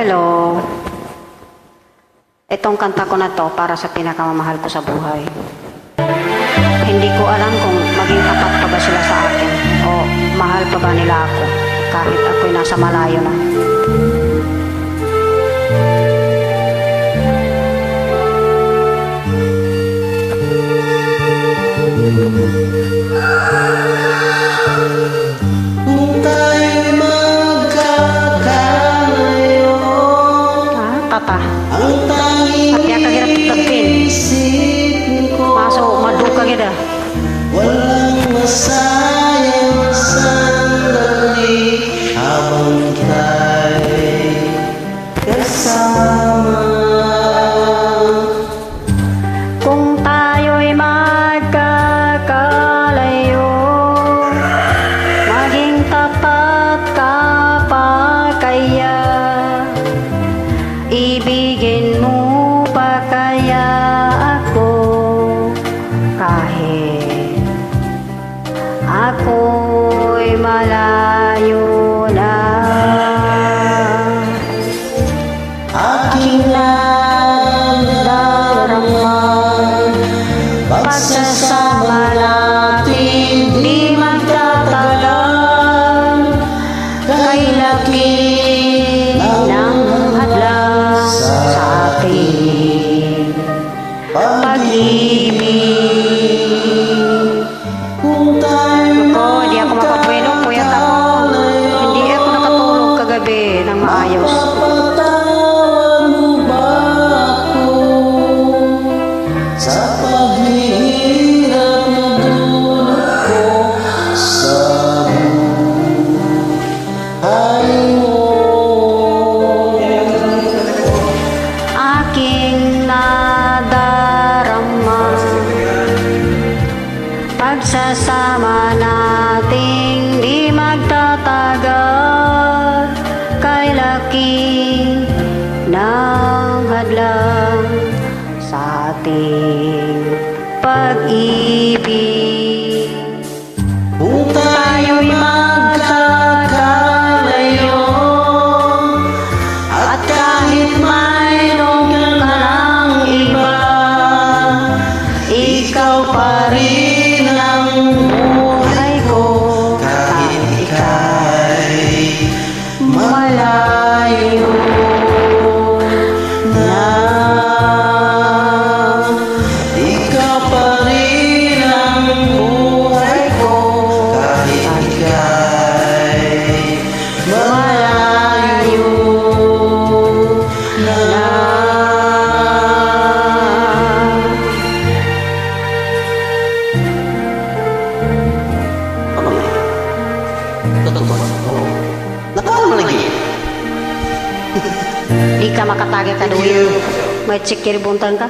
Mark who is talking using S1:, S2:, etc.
S1: Hello. Itong kanta ko na to para sa pinakamamahal ko sa buhay. Hindi ko alam kung maging tapat pa ba sila sa akin o mahal pa ba nila ako kahit ako'y nasa malayo na.
S2: Kung tayo'y magkakalayo,
S1: Tata.
S2: ang tanging
S1: At yakagirap tutagpin.
S2: isip ko,
S1: Maso, maduka gida.
S2: walang masayang sandali habang tayo'y kasama.
S1: Kung tayo'y magkakalayo, maging tapat ka pa kaya, ibigin mo pa kaya ako kahit ako'y malayo na.
S2: Aking nararamdaman, pagsasama natin di magtatagal, kay laki ng hadlang sa ating pag-ibig. Kung tayo
S1: Ko, di ako mapapwelo, puyat ako. Hindi ako nakatulog kagabi ng maayos.
S2: mapapatawad mo ba ako sa paghihirap na dulot ko sa buhay mo?
S1: Aking nadarama, pagsasama nating di magtatagal, kay laki ng hadlang sa ating pag-ibig.
S2: Kung tayo'y magkakalayo, at kahit mayroong ka ng iba, ikaw pa rin ang buhay ko. Kahit ika'y malayo na, ikaw pa rin ang buhay ko. Kahit ika'y malayo na. Nakaalam lagi.
S1: Di ka makatagay ka doon. May tsikir buntang ka.